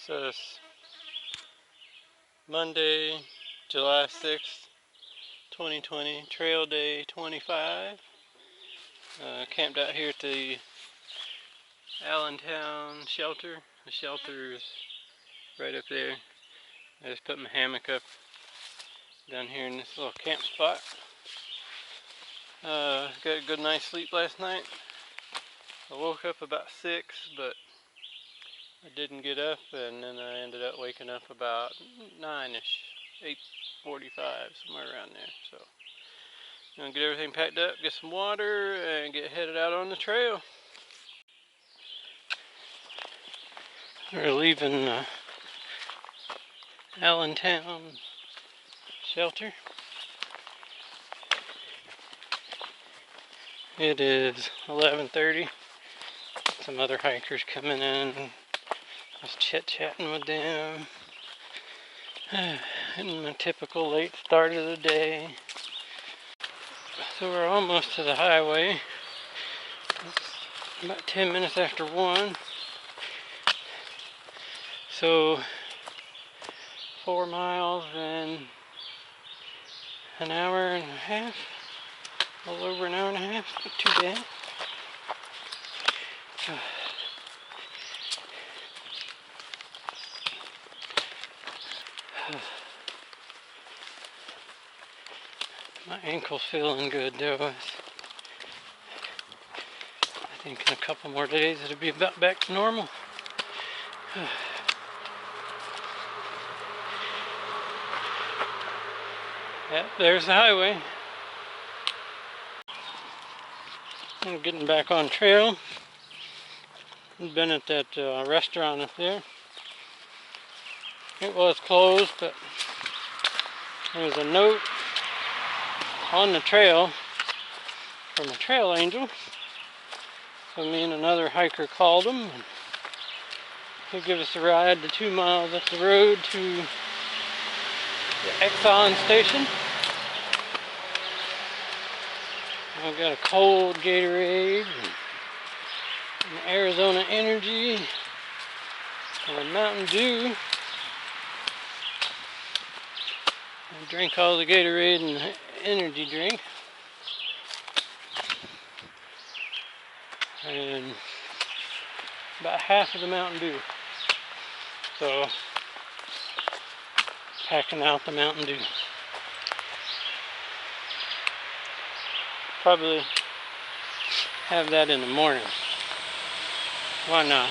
So it's Monday, July 6th, 2020, trail day 25. Camped out here at the Allentown shelter. The shelter is right up there. I just put my hammock up down here in this little camp spot. Got a good night's sleep last night. I woke up about 6, but I didn't get up, and then I ended up waking up about 9ish, 8:45, somewhere around there. So I'm gonna get everything packed up, get some water, and get headed out on the trail. We're leaving Allentown shelter. It is 11:30. Some other hikers coming in. I was chit-chatting with them. And my typical late start of the day. So we're almost to the highway. It's about 10 minutes after 1. So 4 miles in an hour and a half. A little over an hour and a half. Not too bad. My ankle's feeling good though. I think in a couple more days it'll be about back to normal. Yep, there's the highway. I'm getting back on trail. I've been at that restaurant up there. It was closed, but there was a note on the trail from a trail angel. So me and another hiker called him, and he'll give us a ride the 2 miles up the road to the Exxon station. I've got a cold Gatorade, and Arizona Energy, and a Mountain Dew. I drank all the Gatorade and the energy drink. And about half of the Mountain Dew. So, packing out the Mountain Dew. Probably have that in the morning. Why not?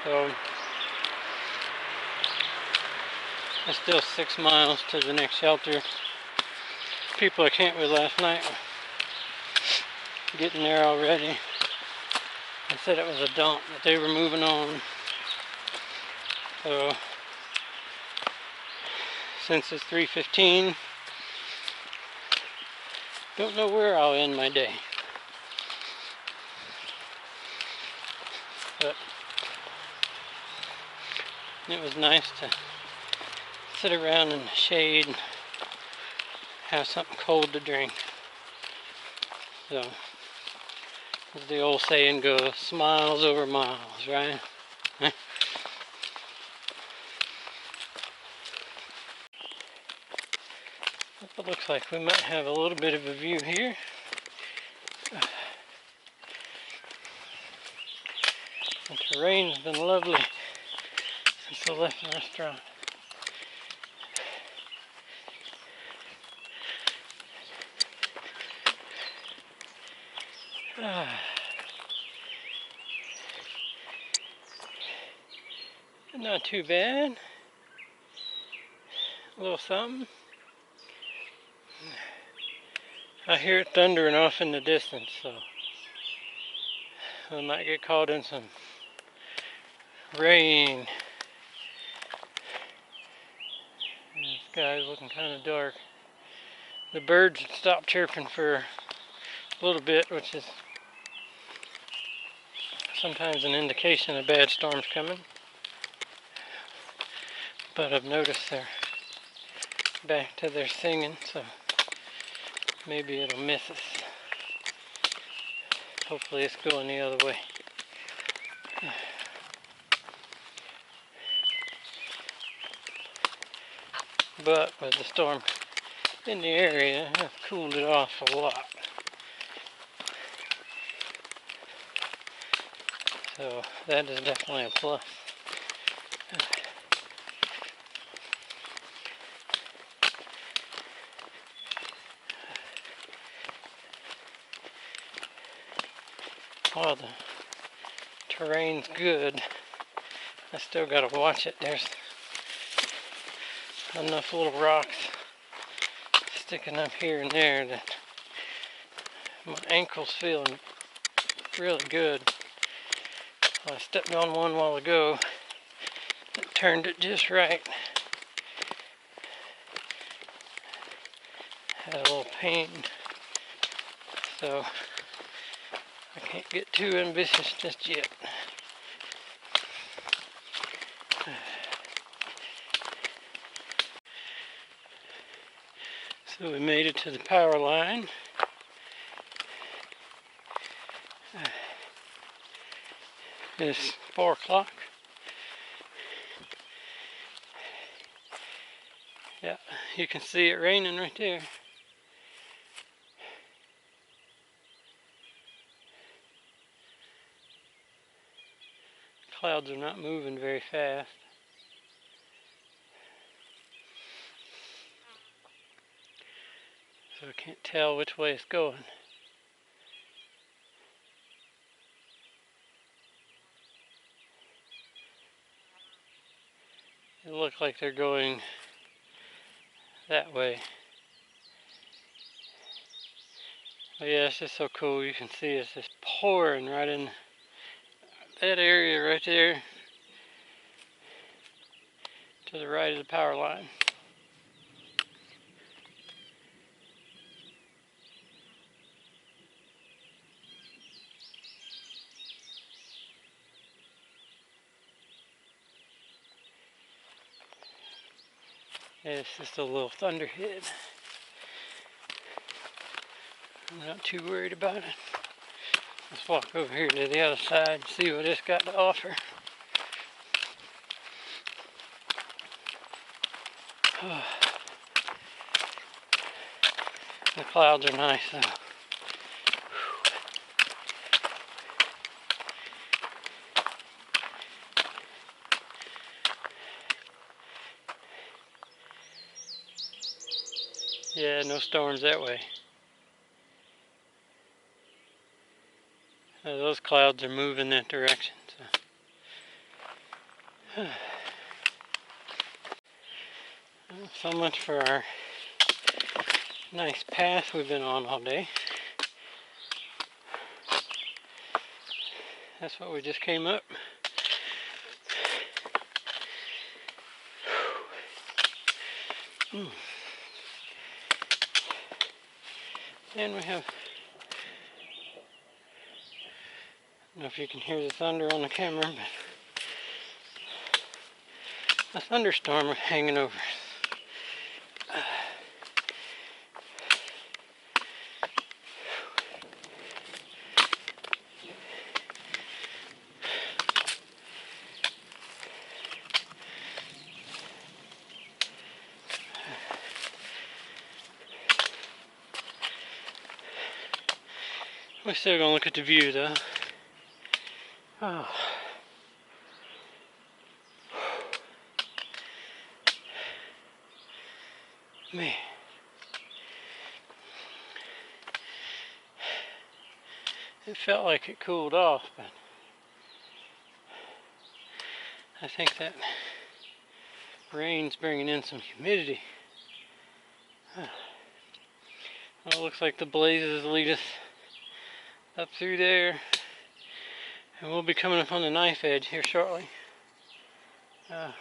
So, it's still 6 miles to the next shelter. People I camped with last night were getting there already. They said it was a dump, that they were moving on. So, since it's 3:15, don't know where I'll end my day. But it was nice to sit around in the shade and have something cold to drink. So, as the old saying goes, smiles over miles, right? It looks like we might have a little bit of a view here. The terrain's been lovely since I left the restaurant. Not too bad. A little something. I hear it thundering off in the distance, so I might get caught in some rain. The sky's looking kind of dark. The birds stopped chirping for a little bit, which is sometimes an indication a bad storm's coming. But I've noticed they're back to their singing, so maybe it'll miss us. Hopefully it's going the other way. But with the storm in the area, I've cooled it off a lot. So that is definitely a plus. While the terrain's good, I still gotta watch it. There's enough little rocks sticking up here and there that my ankle's feeling really good. I stepped on one a while ago that turned it just right. Had a little pain, so I can't get too ambitious just yet. So we made it to the power line. It's 4 o'clock. Yeah, you can see it raining right there. Clouds are not moving very fast. So I can't tell which way it's going. It looks like they're going that way. But yeah, it's just so cool. You can see it's just pouring right in that area right there to the right of the power line. Yeah, it's just a little thunderhead. I'm not too worried about it. Let's walk over here to the other side and see what it's got to offer. The clouds are nice though. Yeah, no storms that way. Those clouds are moving that direction. So much for our nice path we've been on all day. That's what we just came up. And we have, I don't know if you can hear the thunder on the camera, but a thunderstorm hanging over us. We're still gonna look at the view though. Oh. Man. It felt like it cooled off, but I think that rain's bringing in some humidity. Well, it looks like the blazes lead us up through there, and we'll be coming up on the knife edge here shortly.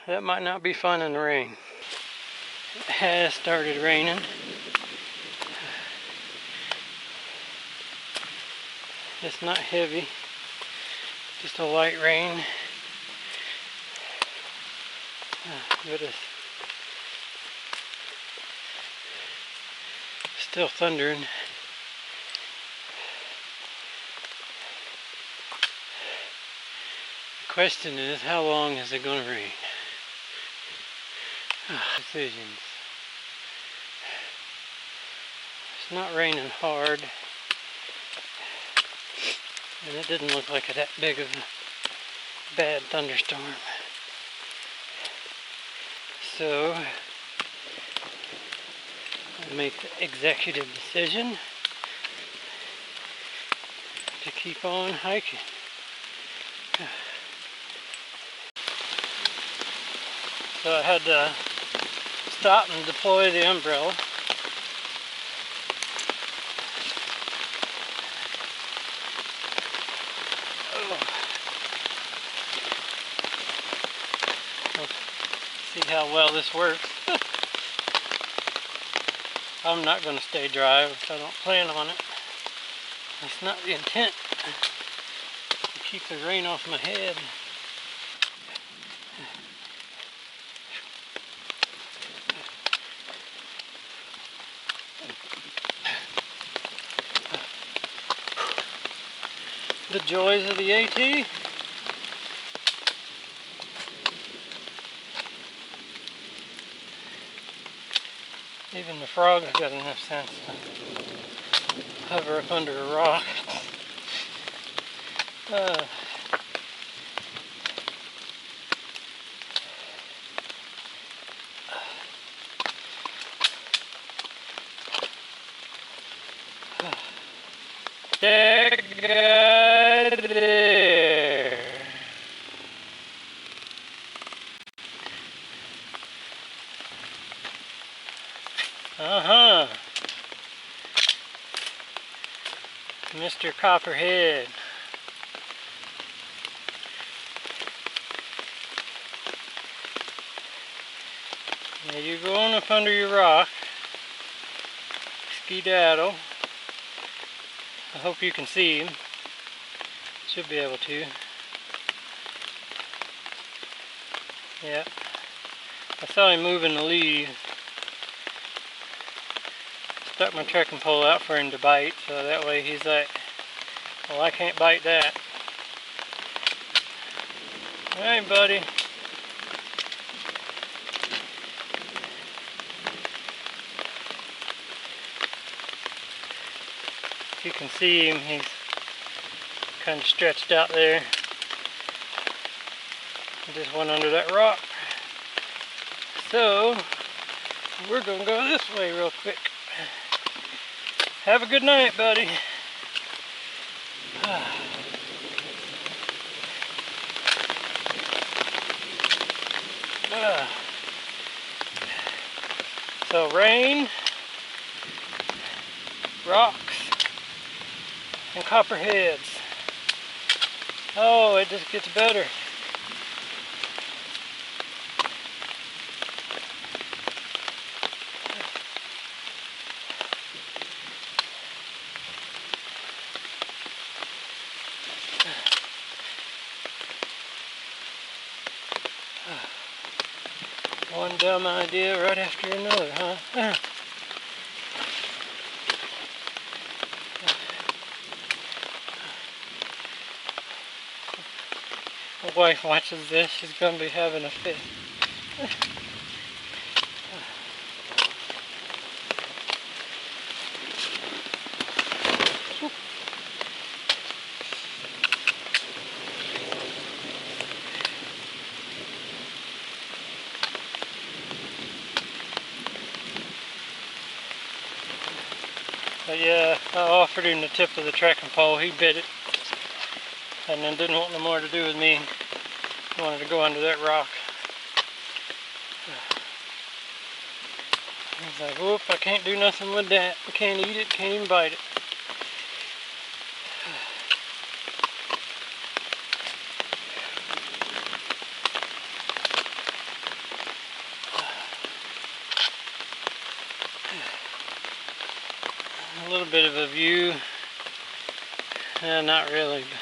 That might not be fun in the rain. It has started raining. It's not heavy, just a light rain. But it's still thundering. question is, how long is it going to rain? Decisions. It's not raining hard, and it didn't look like that big of a bad thunderstorm. So I make the executive decision to keep on hiking. So I had to stop and deploy the umbrella. See how well this works. I'm not going to stay dry, if I don't plan on it. That's not the intent, to keep the rain off my head. The joys of the AT. Even the frog's got enough sense to hover up under a rock. Mr. Copperhead. Now you go on up under your rock, skedaddle. I hope you can see him. Should be able to. Yeah. I saw him moving the leaves. Stuck my trekking pole out for him to bite, so that way he's like, well, I can't bite that. Alright, buddy. If you can see him, he's kind of stretched out there. He just went under that rock. So, we're going to go this way real quick. Have a good night, buddy. So rain, rocks, and copperheads. Oh, it just gets better. One dumb idea right after another, huh? My wife watches this, she's gonna be having a fit. But yeah, I offered him the tip of the trekking pole. He bit it, and then didn't want no more to do with me. He wanted to go under that rock. He's like, whoop, I can't do nothing with that. I can't eat it, can't even bite it. A little bit of a view. Not really, but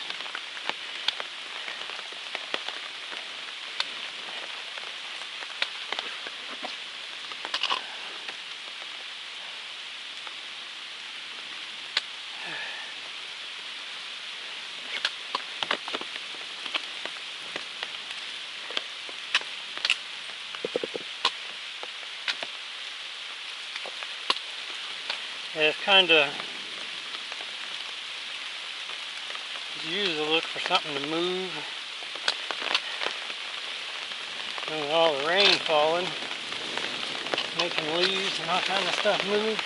Yeah, it's kind of usually look for something to move. With all the rain falling, making leaves and all kind of stuff move.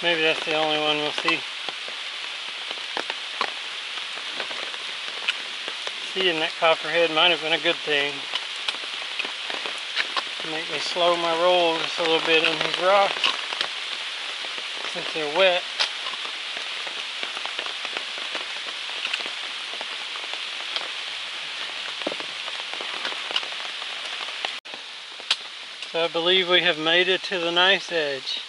Maybe that's the only one we'll see. Seeing that copperhead might have been a good thing. Make me slow my roll just a little bit in these rocks since they're wet. So I believe we have made it to the knife's edge.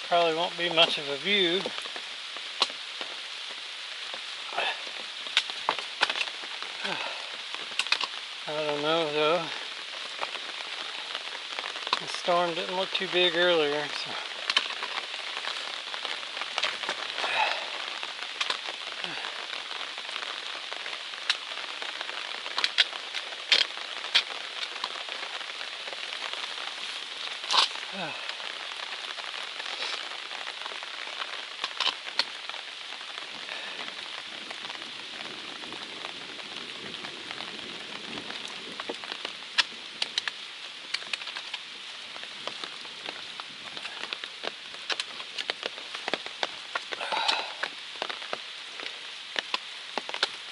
Probably won't be much of a view. I don't know though. The storm didn't look too big earlier, so.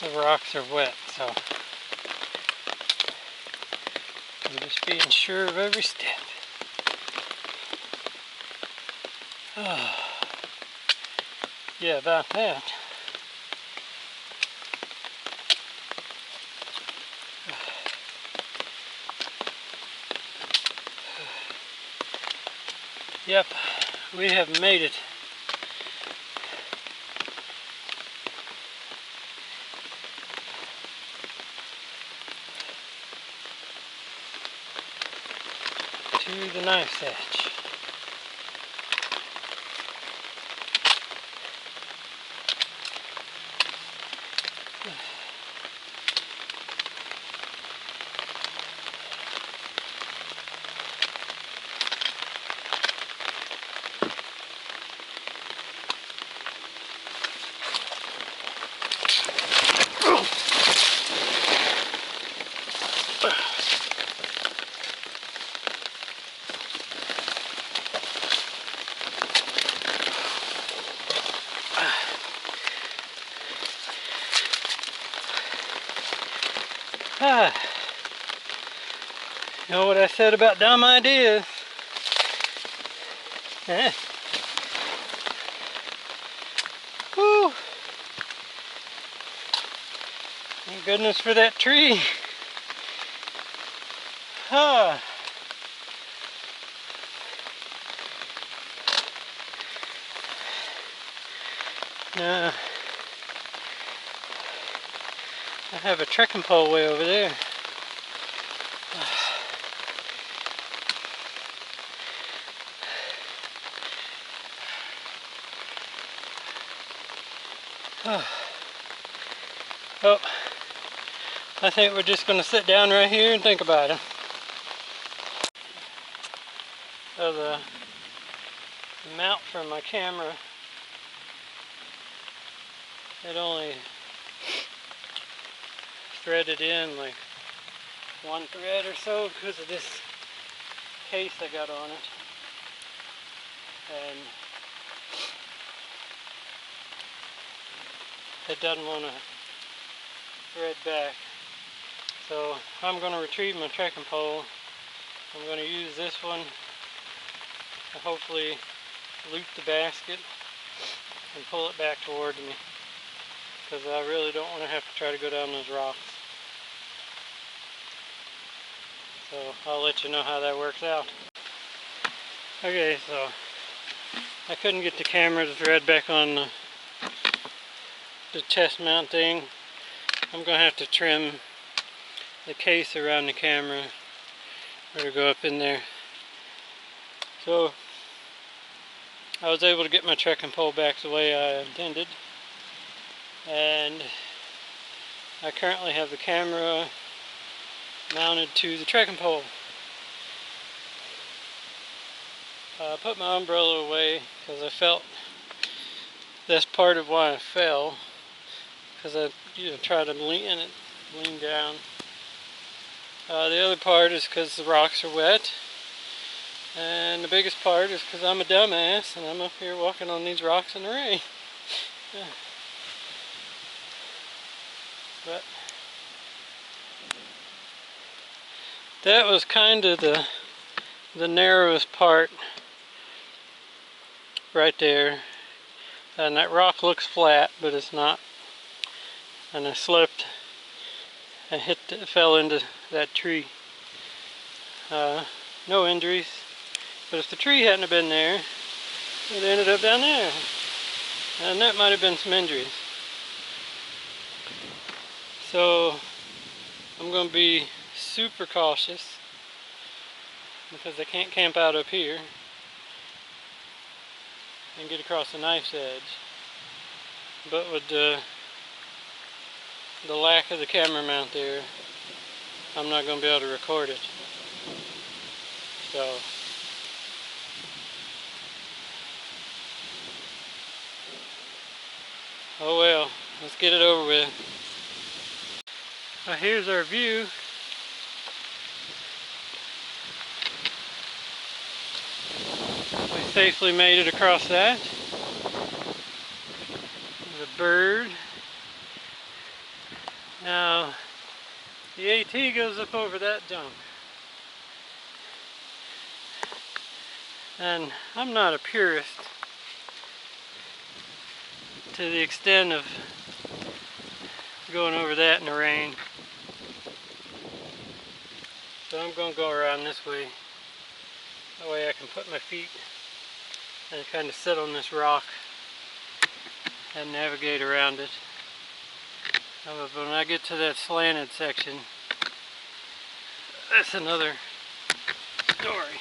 The rocks are wet, so I'm just being sure of every step. Oh, yeah, about that. Yep, we have made it. To the knife's edge. Ah, you know what I said about dumb ideas? Eh. Whew. Thank goodness for that tree. Ah. Now, I have a trekking pole way over there. Oh, I think we're just going to sit down right here and think about it. So the mount for my camera, it only threaded in like one thread or so because of this case I got on it. And it doesn't want to thread back. So I'm going to retrieve my trekking pole. I'm going to use this one to hopefully loop the basket and pull it back towards me, because I really don't want to have to try to go down those rocks. So I'll let you know how that works out. Okay, so I couldn't get the camera to thread back on the the chest mount thing. I'm going to have to trim the case around the camera or to go up in there. So I was able to get my trekking pole back the way I intended, and I currently have the camera mounted to the trekking pole. I put my umbrella away because I felt that's part of why I fell, because I tried to lean down. The other part is because the rocks are wet, and the biggest part is because I'm a dumbass and I'm up here walking on these rocks in the rain. But that was kind of the narrowest part right there, and that rock looks flat, but it's not. And I slipped and fell into that tree. No injuries, but if the tree hadn't have been there, it ended up down there, and that might have been some injuries. So I'm going to be super cautious because I can't camp out up here and get across the knife's edge. But with the lack of the camera mount there, I'm not going to be able to record it. So oh well, let's get it over with. Well, here's our view. We safely made it across that. There's a bird. Now, the AT goes up over that junk. And I'm not a purist to the extent of going over that in the rain. So I'm going to go around this way. That way I can put my feet and kind of sit on this rock and navigate around it. But when I get to that slanted section, that's another story.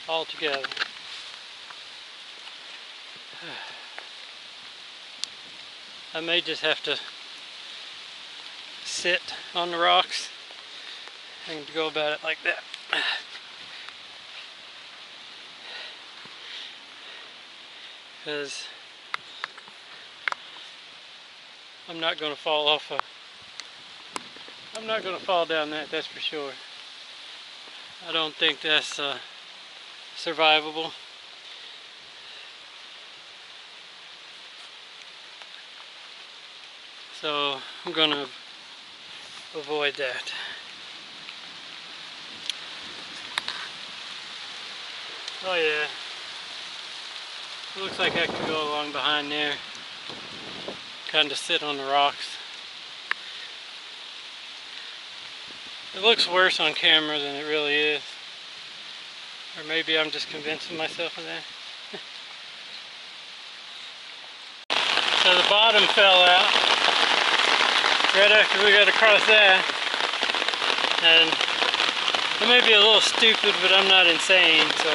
Altogether. I may just have to sit on the rocks and go about it like that. Because I'm not going to fall off I'm not going to fall down that's for sure. I don't think that's survivable. So I'm going to avoid that. Oh yeah, it looks like I could go along behind there, kind of sit on the rocks. It looks worse on camera than it really is. Or maybe I'm just convincing myself of that. So the bottom fell out right after we got across that. And I may be a little stupid, but I'm not insane, so...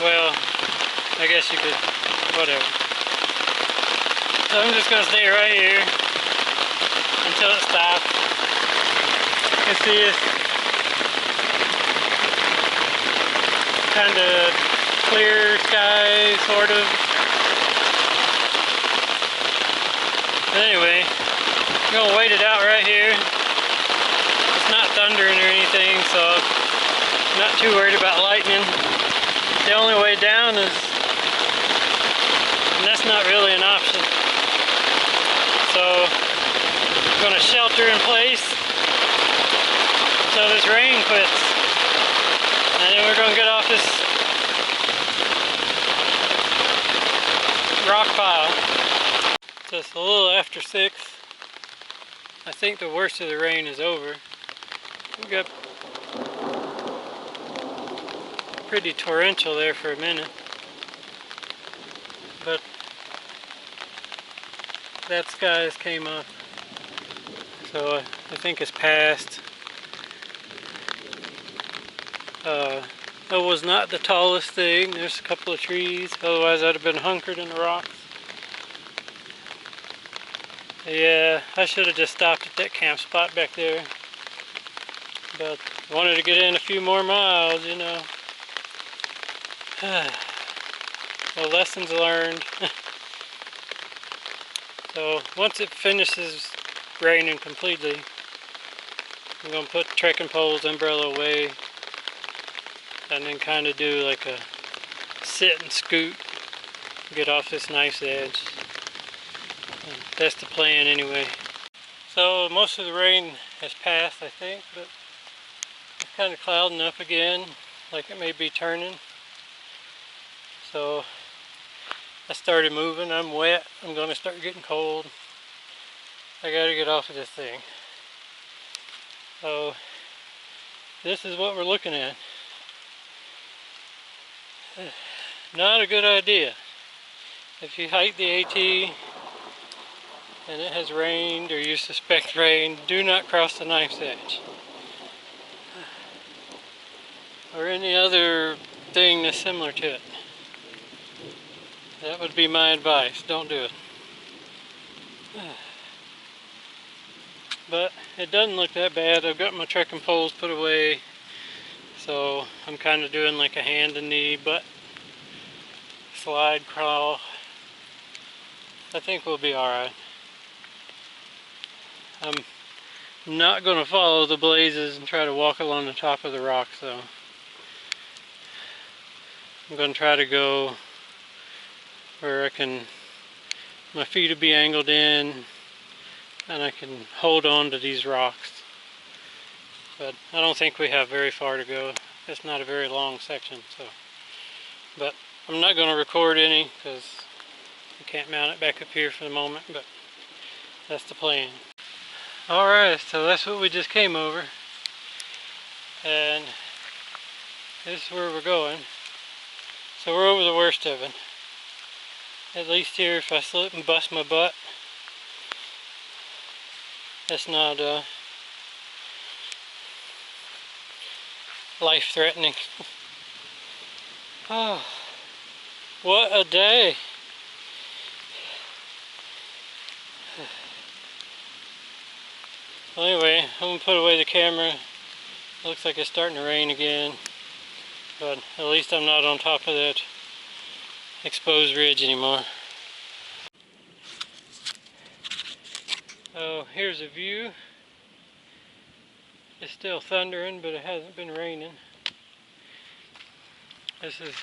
Well, I guess you could... whatever. So I'm just going to stay right here until it stops. You can see it's kind of clear sky, sort of. But anyway, I'm going to wait it out right here. It's not thundering or anything, so I'm not too worried about lightning. The only way down is, and that's not really an option. So I'm going to shelter in place until this rain quits. And then we're going to get off this rock pile. So it's a little after 6. I think the worst of the rain is over. We got pretty torrential there for a minute, but that skies came up, so I think it's passed. It was not the tallest thing. There's a couple of trees, otherwise I'd have been hunkered in the rocks. Yeah, I should have just stopped at that camp spot back there, but I wanted to get in a few more miles, you know. Well, lessons learned. So once it finishes raining completely, I'm going to put trekking poles, umbrella away, and then kind of do like a sit and scoot, get off this knife's edge. And that's the plan anyway. So most of the rain has passed, I think, but it's kind of clouding up again, like it may be turning. So I started moving. I'm wet. I'm going to start getting cold. I got to get off of this thing. So this is what we're looking at. Not a good idea. If you hike the AT and it has rained or you suspect rain, do not cross the knife's edge. Or any other thing that's similar to it. That would be my advice. Don't do it. But it doesn't look that bad. I've got my trekking poles put away, so I'm kind of doing like a hand and knee butt slide crawl. I think we'll be alright. I'm not going to follow the blazes and try to walk along the top of the rocks though. I'm going to try to go where my feet will be angled in and I can hold on to these rocks. But I don't think we have very far to go. It's not a very long section, so. But I'm not going to record any because I can't mount it back up here for the moment, but that's the plan. Alright, so that's what we just came over. And this is where we're going. So we're over the worst of it. At least here, if I slip and bust my butt, that's not life-threatening. Oh, what a day! Well, anyway, I'm going to put away the camera. It looks like it's starting to rain again, but at least I'm not on top of that exposed ridge anymore. Oh, here's a view. It's still thundering, but it hasn't been raining. This is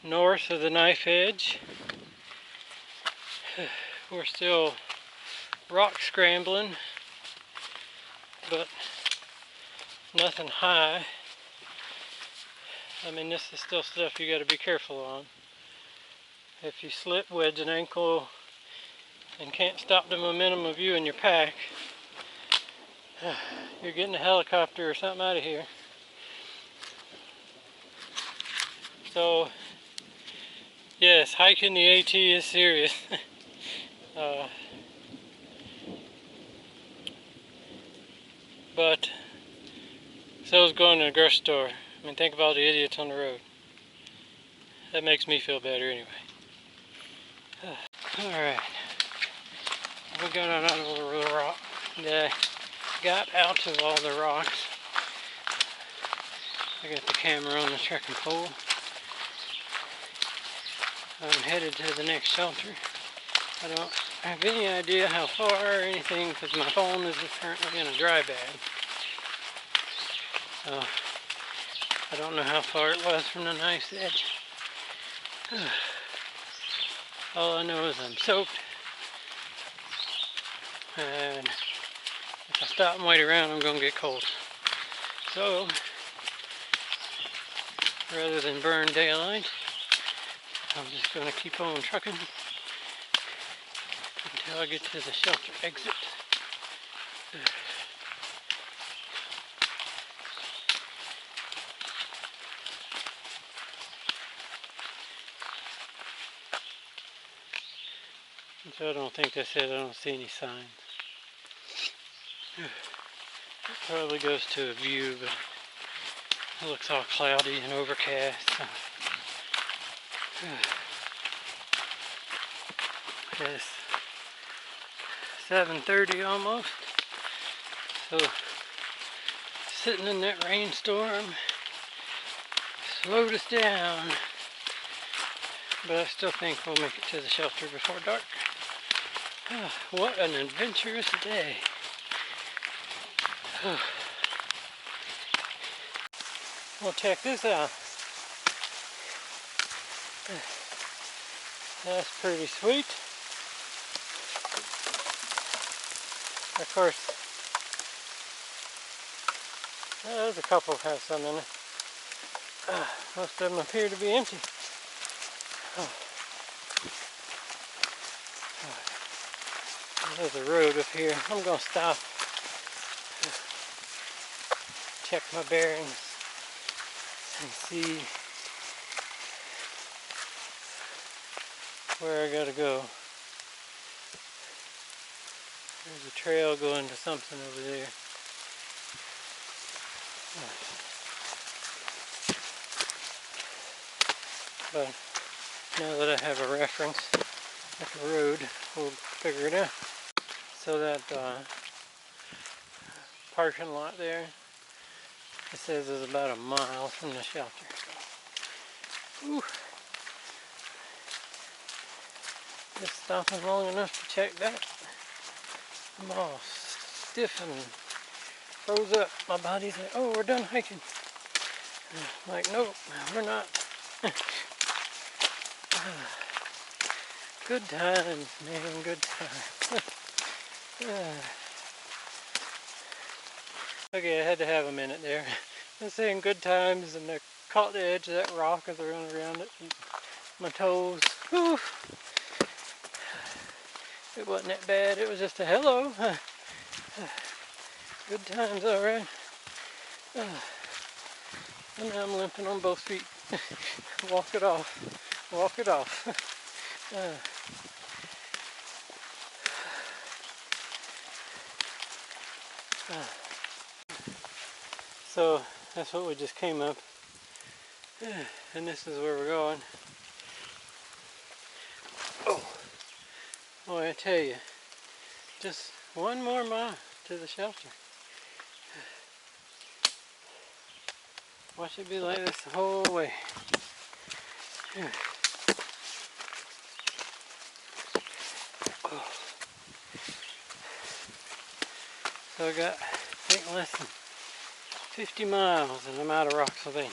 north of the knife edge. We're still rock scrambling, but nothing high. I mean, this is still stuff you got to be careful on. If you slip, wedge an ankle, and can't stop the momentum of you and your pack, you're getting a helicopter or something out of here. So, yes, hiking the AT is serious. But so is going to a grocery store. I mean, think of all the idiots on the road. That makes me feel better anyway. Alright. We got out of all the rock. Got out of all the rocks. I got the camera on the trekking pole. I'm headed to the next shelter. I don't have any idea how far or anything because my phone is currently in a dry bag. So I don't know how far it was from the knife's edge. All I know is I'm soaked. And if I stop and wait around, I'm going to get cold. So, rather than burn daylight, I'm just going to keep on trucking until I get to the shelter exit. So I don't think they said. I don't see any signs. It probably goes to a view, but it looks all cloudy and overcast. So. It's 7:30 almost. So sitting in that rainstorm slowed us down. But I still think we'll make it to the shelter before dark. What an adventurous day. Well, check this out. That's pretty sweet. Of course, there's a couple have some in it. Most of them appear to be empty. There's a road up here. I'm going to stop. Check my bearings and see where I gotta go. There's a trail going to something over there. But now that I have a reference at the road, we'll figure it out. So that parking lot there, it says it's about a mile from the shelter. Ooh. Just stopping long enough to check that. I'm all stiff and froze up. My body's like, oh, we're done hiking. I'm like, nope, we're not. Good times, man, good times. Okay, I had to have a minute there. I was saying good times, and I caught the edge of that rock as I ran around it. My toes. Whew. It wasn't that bad. It was just a hello. Good times, all right. And now I'm limping on both feet. Walk it off. Walk it off. So that's what we just came up. And this is where we're going. Oh, boy, I tell you, just one more mile to the shelter. Watch it be like this the whole way. Oh. So I got, I think, less than 50 miles and I'm out of Rocksylvania.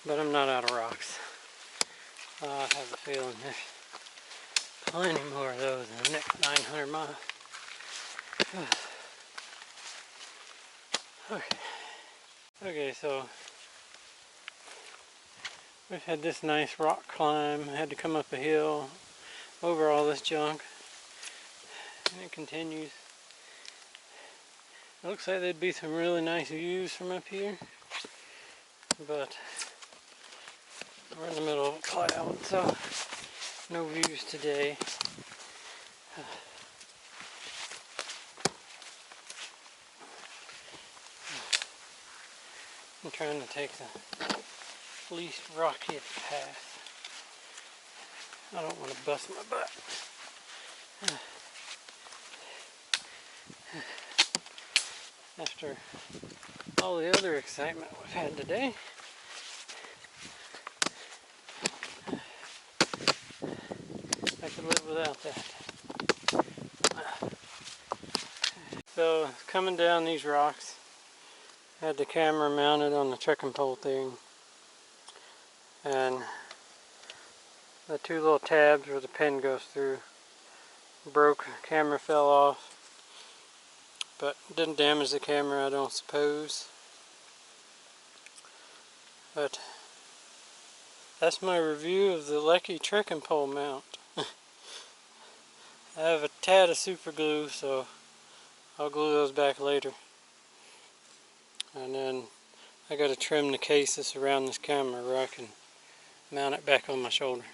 But I'm not out of rocks. I have a feeling there's plenty more of those in the next 900 miles. Okay, so we've had this nice rock climb. I had to come up a hill over all this junk. And it continues. It looks like there'd be some really nice views from up here. But we're in the middle of a cloud, so no views today. I'm trying to take the least rocky path. I don't want to bust my butt. After all the other excitement we've had today, I could live without that. So coming down these rocks, I had the camera mounted on the trekking pole thing, and the two little tabs where the pen goes through broke. The camera fell off, but didn't damage the camera, I don't suppose. But that's my review of the Lecky trekking pole mount. I have a tad of super glue, so I'll glue those back later. And then I got to trim the cases around this camera where I can mount it back on my shoulder.